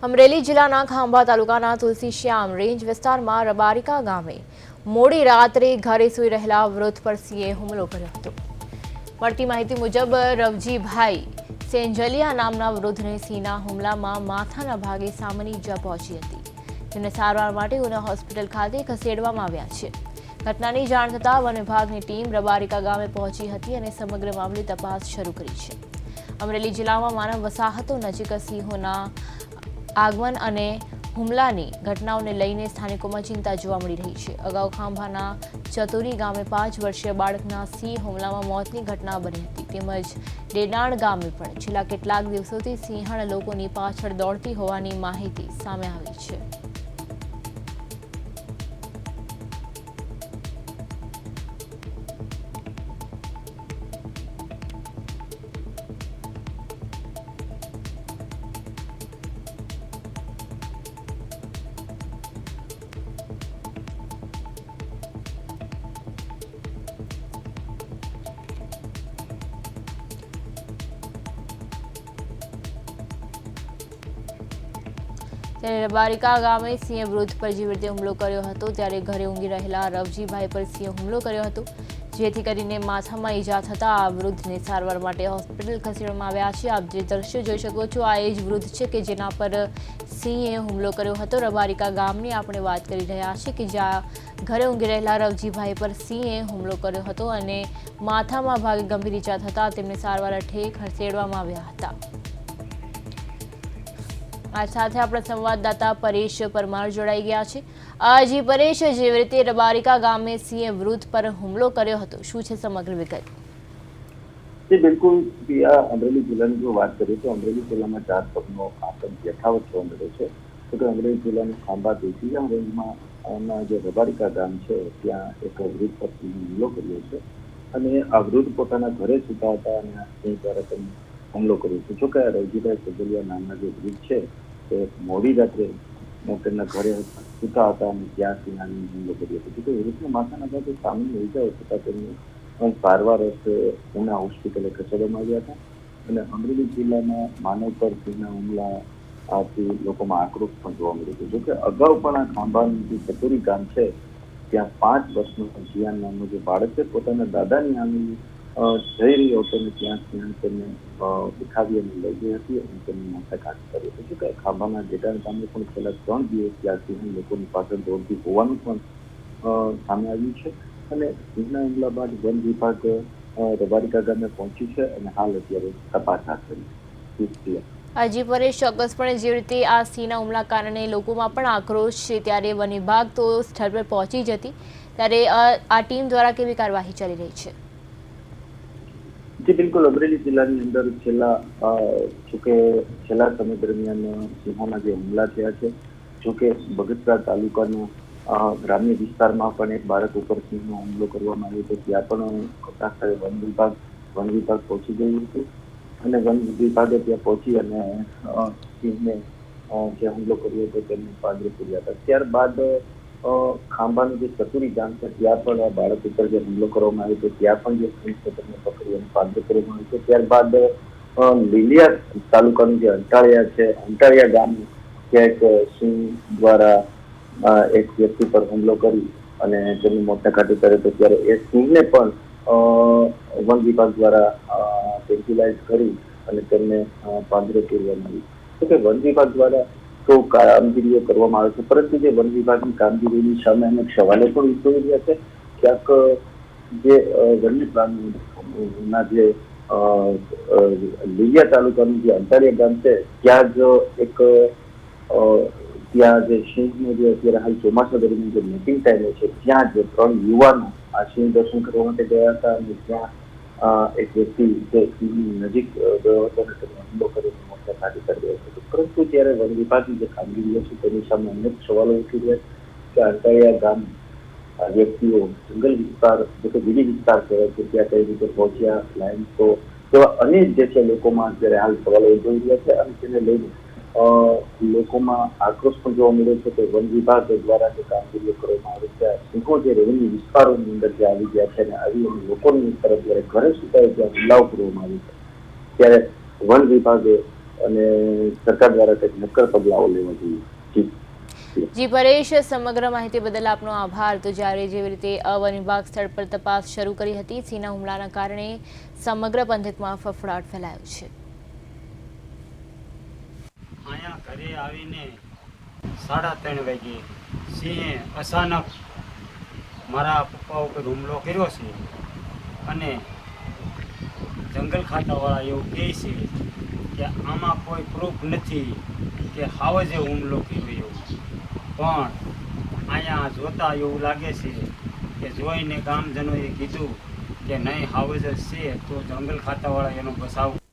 અમરેલી જિલ્લાના ખાંભા તાલુકાના તુલસીશ્યામ રેન્જ વિસ્તારમાં રબારિકા ગામે મોડી રાત્રે ઘરે સૂઈ રહેલા વૃદ્ધ પર સિંહે હુમલો કર્યો હતો। મળતી માહિતી મુજબ રવજીભાઈ સેંજલિયા નામના વૃદ્ધને સિંહના હુમલામાં માથાના ભાગે સામાન્ય ઈજા પહોંચી હતી, જેને સારવાર માટે ઉના હોસ્પિટલ ખાતે ખસેડવામાં આવ્યા છે। ઘટનાની જાણ થતાં વન વિભાગની ટીમ રબારિકા ગામે પહોંચી હતી અને સમગ્ર મામલે તપાસ શરૂ કરી છે। અમરેલી જિલ્લામાં માનવ વસાહતો નજીક સિંહોના આગમન અને હુમલાની ઘટનાઓને લઈને સ્થાનિકોમાં ચિંતા જોવા મળી રહી છે। અગાઉ ખાંભાના ચતુરી ગામે 5 વર્ષીય બાળકના સિંહ હુમલામાં મોતની ઘટના બની હતી, તેમજ ડેડાણ ગામે પણ છેલ્લા કેટલાક દિવસોથી સિંહણ લોકોની પાછળ દોડતી હોવાની માહિતી સામે આવી છે। રબારિકા ગામે સિંહે વૃદ્ધ પર જે રીતે હુમલો કર્યો હતો ત્યારે ઘરે ઊંઘી રહેલા રવજીભાઈ પર સિંહે હુમલો કર્યો હતો, જેથી કરીને માથામાં ઈજા થતા આ વૃદ્ધને સારવાર માટે હોસ્પિટલ ખસેડવામાં આવ્યા છે। આપ જે દ્રશ્ય જોઈ શકો છો આ એ જ વૃદ્ધ છે કે જેના પર સિંહે હુમલો કર્યો હતો। રબારિકા ગામની આપણે વાત કરી રહ્યા છીએ કે જ્યાં ઘરે ઊંઘી રહેલા રવજીભાઈ પર સિંહે હુમલો કર્યો હતો અને માથામાં ભાગે ગંભીર ઈજા થતા તેમને સારવાર અર્થે ખસેડવામાં આવ્યા હતા। આ સાથે આપણા સંવાદદાતા પરેશ પરમાર જોડાઈ ગયા છે। જી પરેશ, જેવી રીતે રબારિકા ગામે સિંહે વૃદ્ધ પર હુમલો કર્યો હતો, શું છે સમગ્ર વિગત? જી બિલકુલ, અમરેલી જિલ્લાની જો વાત કરીએ તો અમરેલી જિલ્લામાં 4 પગનો આતંક યથાવત જોવા મળે છે। તો અમરેલી જિલ્લાનું ખાંભા તુલસીશ્યામ રેન્જમાં જે રબારિકા ગામ છે ત્યાં એક વૃદ્ધ પર હુમલો કર્યો છે અને આ વૃદ્ધ પોતાના ઘરે સૂતા હતા અને સિંહ દ્વારા તેમને હુમલો કર્યો છે। જો કે રવજીભાઈ સેંજલિયા નામના જે વૃદ્ધ છે તે મોડી રાત્રે તેમના ઘરે સૂતા હતા અને ત્યાં સિંહે હુમલો કર્યો હતો। તો વૃદ્ધના માથાના ભાગે સામાન્ય ઈજાઓ થતા તેમને સારવાર અર્થે ઉના હોસ્પિટલે ખસેડવામાં આવ્યા હતા અને અમરેલી જિલ્લામાં માનવ પર સિંહના હુમલાથી લોકોમાં આક્રોશ પણ જોવા મળ્યો હતો। જોકે અગાઉ પણ આ ખાંભાનું જે ચતુરી ગામ છે ત્યાં 5 વર્ષનું જીયાન નામનું જે બાળક છે પોતાના દાદાની આંગળી જઈ રહ્યો હતો અને ત્યાં સિંહ તેમને ઉઠાવી અને લઈ ગઈ હતી અને તેમની માથાઘાત કરી હતી। જો કે ખાંભાના ડેડાણ ગામે પણ છેલ્લા 3 દિવસથી આ સિંહ લોકોની પાછળ દોડતી હોવાનું પણ સામે આવ્યું છે અને સિંહના હુમલા બાદ વન વિભાગ રબારિકા ગામે પહોંચ્યું છે અને હાલ અત્યારે તપાસ હાથ ધરી છે। જી પરેશ, ચોક્કસપણે જે રીતે આ સિંહના હુમલા કારણે લોકોમાં પણ આક્રોશ છે ત્યારે વન વિભાગ તો સ્થળ પર પહોંચી જ હતી, ત્યારે આ ટીમ દ્વારા કેવી કાર્યવાહી ચાલી રહી છે? જી બિલકુલ, અમરેલી જિલ્લાની અંદર છેલ્લા સમય દરમિયાન સિંહોના જે હુમલા થયા છે, જોકે બગસરા તાલુકાના ગ્રામ્ય વિસ્તારમાં પણ એક બાળક ઉપર સિંહનો હુમલો કરવામાં આવ્યો હતો, ત્યાં પણ ઘટનાસ્થળે વન વિભાગ પહોંચી ગયું હતું અને વન વિભાગે ત્યાં પહોંચી અને સિંહને જે હુમલો કર્યો હતો તેમને પાંજરે પૂર્યા હતા। ત્યારબાદ ખાંભાનું જે ચતુરી ગામ છે ત્યાં પણ આ બાળક ઉપર જે હુમલો કરવામાં આવ્યો હતો ત્યાં પણ જે સિંહ છે તેમને પકડી અને પાંજરે કરવામાં આવ્યો છે। ત્યારબાદ લીલિયા તાલુકાનું જે અંટાળિયા ગામ ત્યાં એક સિંહ દ્વારા એક વ્યક્તિ પર હુમલો કરી અને તેમની મોતને ઘાટી કર્યો હતો, ત્યારે એ સિંહને પણ વન વિભાગ દ્વારા ટ્રેન્ક્યુલાઇઝ કરી અને તેમને પાંજરે પૂરવામાં આવી। તો કે વન વિભાગ દ્વારા તો કામગીરીઓ કરવામાં આવે છે, પરંતુ જે વન વિભાગની કામગીરીની સામે અનેક સવાલો પણ ઉઠાવી રહ્યા છે। ક્યાંક જે વન્ય પ્રાણીઓના જે લીલિયા તાલુકાનું જે અંટાળિયા ગામ છે ત્યાં જ ત્યાં જે સિંહનો જે અત્યારે હાલ ચોમાસા દરમિયાન જે મીટિંગ ટાઈમ છે ત્યાં જ 3 યુવાનો આ સિંહ દર્શન કરવા માટે ગયા હતા અને ત્યાં એક વ્યક્તિ જે સિંહની નજીક ગયો હતો અને તેનો હુમલો કરીને મોતને ઘાટી કર્યો હતો। પરંતુ ત્યારે વન વિભાગની જે કામગીરી છે તેની સામે અનેક સવાલો ઉઠી રહ્યા છે કે અંટાળિયા ગામ વ્યક્તિઓ જંગલ વિસ્તાર જે કે ગીરી વિસ્તાર કહેવાય છે ત્યાં કઈ રીતે પહોંચ્યા, લાઈન તો એવા અનેક જે છે લોકોમાં અત્યારે હાલ સવાલો ઉઠી રહ્યા છે અને તેને લઈને લોકોમાં આક્રોશ પણ જોવા મળ્યો છે કે વન વિભાગ દ્વારા જે કામગીરીઓ કરવામાં આવે છે, સિંહો જે રેવન્યુ વિસ્તારોની અંદર જે આવી ગયા છે અને આવી અને લોકોની તરફ જયારે ઘરે સુધાય ત્યાં હુમલાઓ કરવામાં આવી છે, ત્યારે વન વિભાગે અને સરકાર દ્વારા કંઈક નક્કર પગલાઓ લેવા જોઈએ. જી. જી પરેશ, સમગ્ર માહિતી બદલ આપનો આભાર. તો જ્યારે જેવી રીતે વન વિભાગ સ્થળ પર તપાસ શરૂ કરી હતી, સિંહના હુમલાના કારણે સમગ્ર પંથકમાં ફફડાટ ફેલાયો છે. અહીંયા ઘરે આવીને 3:30 વાગે સિંહે અચાનક મારા પપ્પા ઉપર હુમલો કર્યો છે અને જંગલ ખાતાવાળા એવું કહે છે કે આમાં કોઈ પ્રૂફ નથી કે હાવજે હુમલો કર્યો એવું, પણ અહીંયા જોતા એવું લાગે છે કે જોઈને ગામજનોએ કીધું કે નહીં હાવજ જ છે, તો જંગલ ખાતાવાળા એનો બચાવ